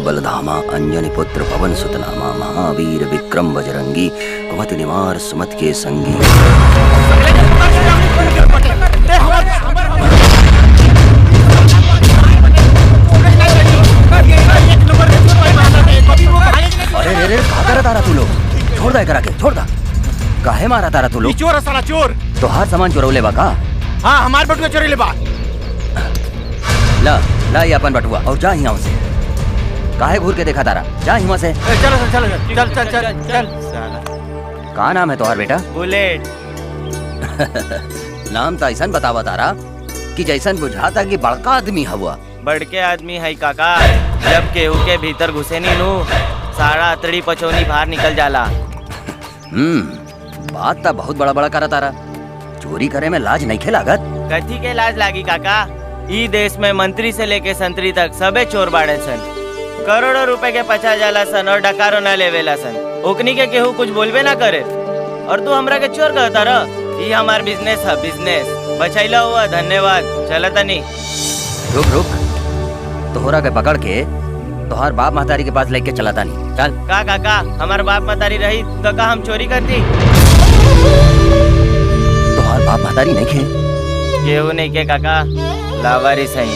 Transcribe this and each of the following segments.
बलधामा अंजनी पुत्र पवन सुत नामा महावीर विक्रम बजरंगी कुमति निवार सुमत के संगी। अरे रे रे कहाँ करा तारा तू लोग? छोड़ दे करा के, छोड़ दा। काहे मारा तारा तू लोग? चोर है साला चोर। तो हर सामान चोरौले बा का? हाँ हमार बटुआ चोरी बा। ला ला ये अपन बटुआ और जा यहाँ से। काहे घूर के देखा तारा? जा यहाँ से। चल चल चल चल चल चल साला। का नाम है तुम्हारा बेटा? बुलेट। नाम तो ऐसा बतावा तारा कि जैसन बुझाता कि बड़का आदमी हुआ। बड़के आदमी है काका, जब केहू के भीतर घुसे नी नू सारा अतड़ी पचौनी बाहर निकल जाला। बात तो बहुत बड़ा बड़ा करा तारा। चोरी करे में लाज नहीं खेलागत? कथी के लाज लागी काका? ई देश में मंत्री से लेके संतरी तक सबे चोर बाड़े सन। करोड़ों रुपए के पचा जाला सन और डकारो न लेवेला सन। ओकनी के केहू कुछ बोलबे ना करे और तू हमरा के चोर कहता रह। ई हमार बिजनेस है, बिजनेस। बचैला हुआ धन्यवाद। चलता नहीं। रुक रुक, तोहरा के पकड़ के तोहार बाप महतारी के पास लेके चलाता नहीं। चल। का काका हमार बाप महतारी रही तो का हम चोरी करती? तोहार बाप महतारी नहीं खे? केहू नहीं के काका, लावारिस है।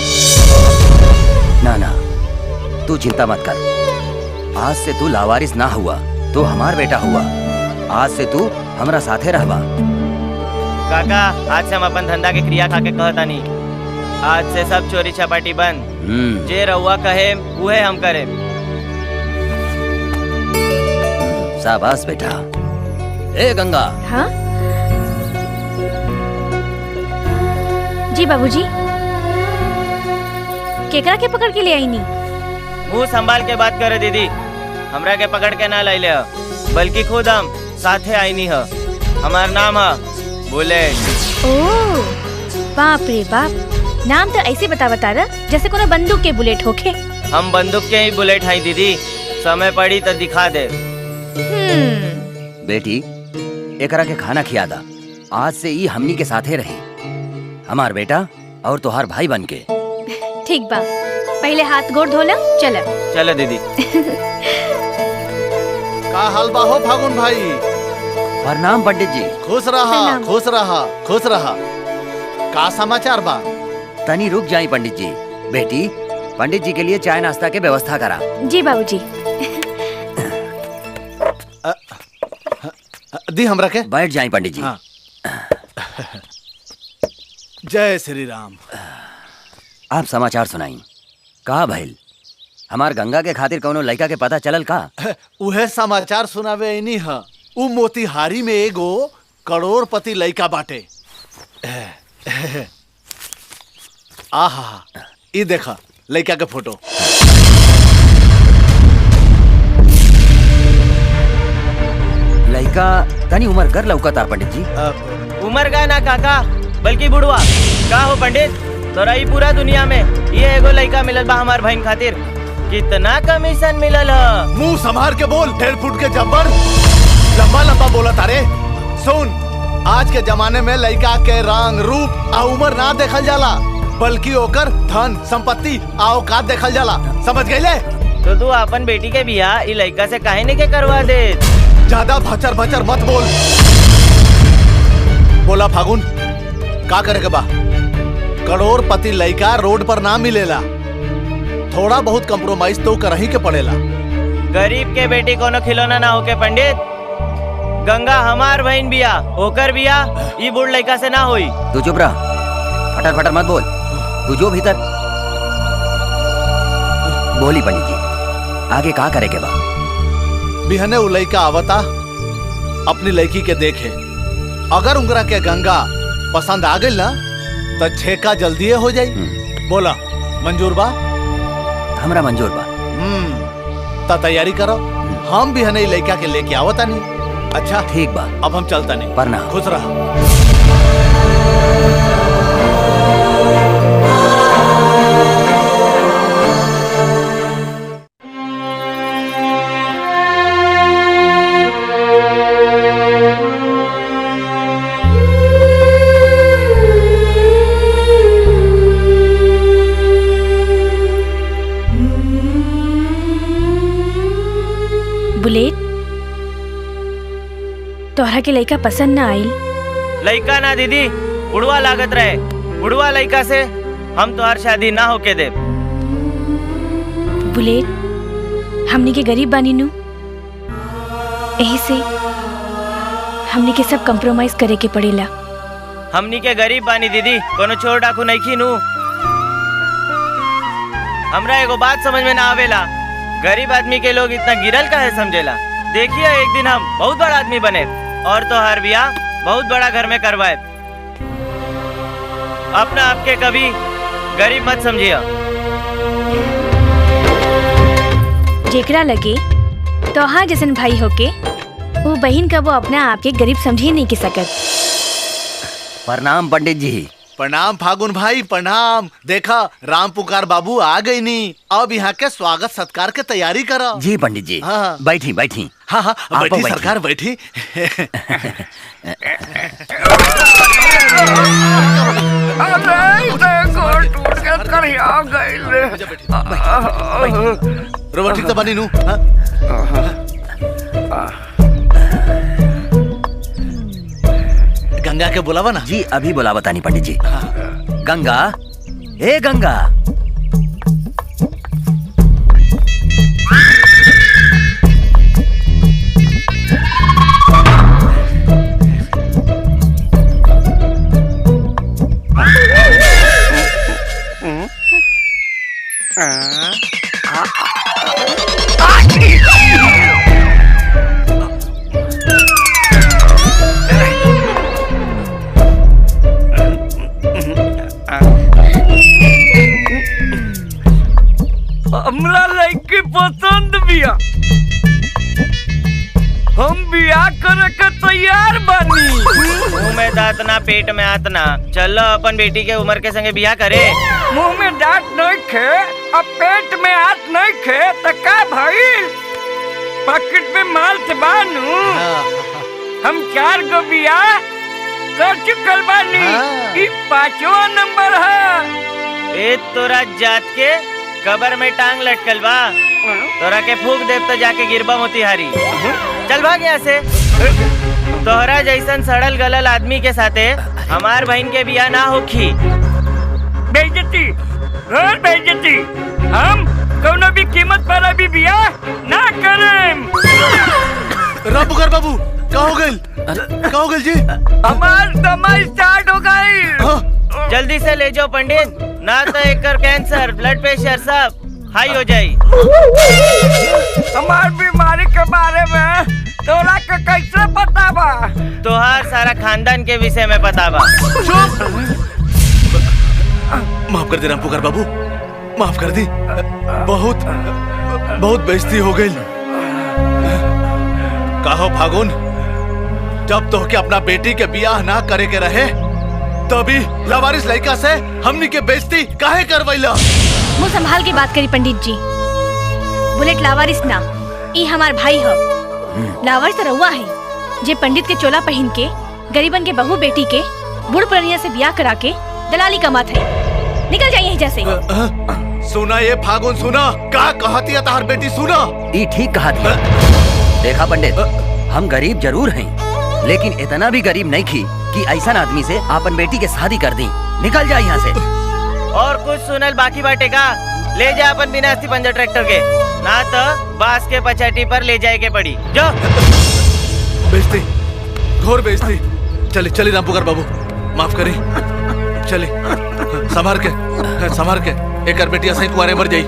ना ना तू चिंता मत कर। आज से तू लावारिस ना हुआ, तू हमार बेटा हुआ। आज से तू हमरा साथे रहबा। काका आज से हम अपन धंधा के क्रिया खा के कहता नहीं। आज से सब चोरी छपाटी बंद। जे रउआ कहे उहे हम करे। शाबाश बेटा। ए गंगा। हाँ जी बाबूजी। केकरा के पकड़ के ले आई नी? मुंह संभाल के बात करे दीदी। हमरा के पकड़ के ना लाई ले, बल्कि खुद हम साथे आई नी है। हमार नाम है बुलेट। ओह बाप रे बाप, नाम तो ऐसे बता रहा जैसे कोनो बंदूक के बुलेट होखे। हम बंदूक के ही बुलेट हैं दीदी। समय पड़ी तो दिखा दे। बेटी एकरा के खाना खिया दा। आज से ई हमनी के साथे रही, हमार बेटा और तोहार भाई बन के। ठीक बा, पहले हाथ गोड़ धोला। चल चलो दीदी। का हाल बा हो फागुन भाई? प्रणाम पंडित जी। खुश रहा खुश रहा खुश रहा। का समाचार बा? तनी रुक जाई पंडित जी। बेटी पंडित जी के लिए चाय नाश्ता के व्यवस्था करा। जी बाबूजी। दी हमरा के। बैठ जाई पंडित जी। हाँ। जय श्री राम। आप समाचार सुनाई। का भइल? हमार गंगा के खातिर कौनो लड़का के पता चलल का? उहे समाचार सुनावे इनी है। उ मोतिहारी में एगो करोड़पति लड़का बाटे। आहा ई देखा लड़का के फोटो। लड़का तनी उम्र कर लौकता पंडित जी। उम्र का ना काका, बल्कि बुढ़वा। का हो पंडित, तोरा ई पूरा दुनिया में ये एगो लड़का मिलल बा हमार बहन खातिर। कितना कमीशन मिलल है? मुंह संभाल के बोल। 1.5 फुट के जब्बर लंबा लंबा बोला तारे। सुन, आज के जमाने में लड़का के रंग रूप आ उम्र ना देखल जाला, बल्कि ओकर धन संपत्ति आ औकात देखल जाला। समझ गईले? तो तू अपन बेटी के बियाह ई लड़का से काहे नहीं के करवा दे? ज्यादा भचर भचर मत बोल। बोला फागुन, का करे के बा? करोड़पति लड़का रोड पर ना मिलेला। थोड़ा बहुत कंप्रोमाइज तो करही के पड़ेला। गरीब के बेटी कोनो खिलौना ना होके पंडित। गंगा हमार बहन बिया, ओकर बिया ई बूढ़ लड़का से ना होई। तू चुप रह, फटर फटर मत बोल। तू जो भीतर। बोली पंडित जी, आगे का करे के बा? बिहने उ लड़का आवता अपनी लड़की के देखे। अगर उंगरा के गंगा पसंद आ गई ना तो छेका जल्दी हो जाई। बोला मंजूर बा? हमरा मंजूर बा। ता तैयारी करो। हम बिहने लड़का के लेके आवता नहीं। अच्छा ठीक बा, अब हम चलता नहीं। प्रणाम। खुश रहा। तोहरा के लड़का पसंद ना आइल? लड़का ना दीदी, बुढ़वा लागत रहे। बुढ़वा लड़का से हम तो हर शादी ना होके दे। बुलेट, हमनी के गरीब बानी नु, यही से हमनी के सब कंप्रोमाइज करे के पड़ेला। हमनी के गरीब बानी दीदी, कोनो चोर डाकू नहीं खीनू। हमरा एगो बात समझ में ना आवेला, गरीब आदमी के लोग इतना गिरल काहे समझेला। देखिए एक दिन हम बहुत बड़ा आदमी बने और तो हर ब्याह बहुत बड़ा घर में करवाए। अपना आपके कभी गरीब मत समझिए। जेकरा लगे तोहार जैसन भाई होके वो बहन का वो अपना आपके गरीब समझी नहीं के सकत। प्रणाम पंडित जी। प्रणाम फागुन भाई, प्रणाम। देखा राम पुकार बाबू आ गई नी, अब यहाँ के स्वागत सत्कार के तैयारी करो। जी पंडित जी। हाँ। बैठी बैठी। हाँ हाँ आप बैठी बैठी। सरकार बैठी। रोबोटिक तो बनी नू। गंगा के बुलावा ना। जी अभी बुला बतानी पंडित जी। गंगा, ए गंगा। हमरा लड़की पसंद बिया, हम बियाह करे के तैयार बानी। मुंह में दांत ना पेट में हाथ ना, चलो अपन बेटी के उम्र के संगे बियाह करे। मुंह में दांत नहीं खे और पेट में हाथ नहीं खे तो का भइल? पॉकेट में माल से बानू। हम 4 गो बियाह कर चुकल बानी, ई 5वां नंबर है। ए तोरा जात के कबर में टांग लटकल बा, तोरा के फूक देव तो जाके गिरबा मोतिहारी। चल भाग यहाँ से। तोहरा जैसन सड़ल गलल आदमी के साथे हमार बहन के बियाह ना होखी। बेइज्जती, और बेइज्जती। हम कोनो भी कीमत पर अभी बियाह ना करें। राम पुकार बाबू का हो गइल जी? हमार दमा स्टार्ट हो गई। जल्दी से ले जाओ पंडित, ना तो एक कैंसर ब्लड प्रेशर सब हाई हो जाई। हमार बीमारी के बारे में तोरा के कैसे पता बा? तोहार सारा खानदान के विषय में पता बा। माफ कर दे राम पुकार बाबू, माफ कर दी। बहुत बेइज्जती हो गई। कहो फागुन, जब तो के अपना बेटी के बियाह ना करे के रहे तभी लवारिस लड़का से हमनी के बेइज्जती काहे करवैला? मुंह संभाल के बात करी पंडित जी। बुलेट लावारिस ना, ई हमार भाई हो। लावारिस तो रउआ है जे पंडित के चोला पहन के गरीबन के बहू बेटी के बूढ़ पुरनिया से बियाह करा के दलाली कमात है। निकल जाइए यहाँ से। सुना ये फागुन, सुना का कहती है तार बेटी, सुना। ई ठीक कहा दिया। देखा पंडित, हम गरीब जरूर हैं, लेकिन इतना भी गरीब नहीं थी कि ऐसा आदमी से अपन बेटी के शादी कर दी। निकल जा यहाँ से। और कुछ सुनल बाकी बाटे का? ले जा अपन बिना अस्थि पंजर ट्रैक्टर के, ना तो बांस के पचाटी पर ले जाए के पड़ी। जो बेइज्जती, घोर बेइज्जती। चले राम पुकार बाबू, माफ करी। चले संभार के एक बेटिया सही कुआरे मर जाई।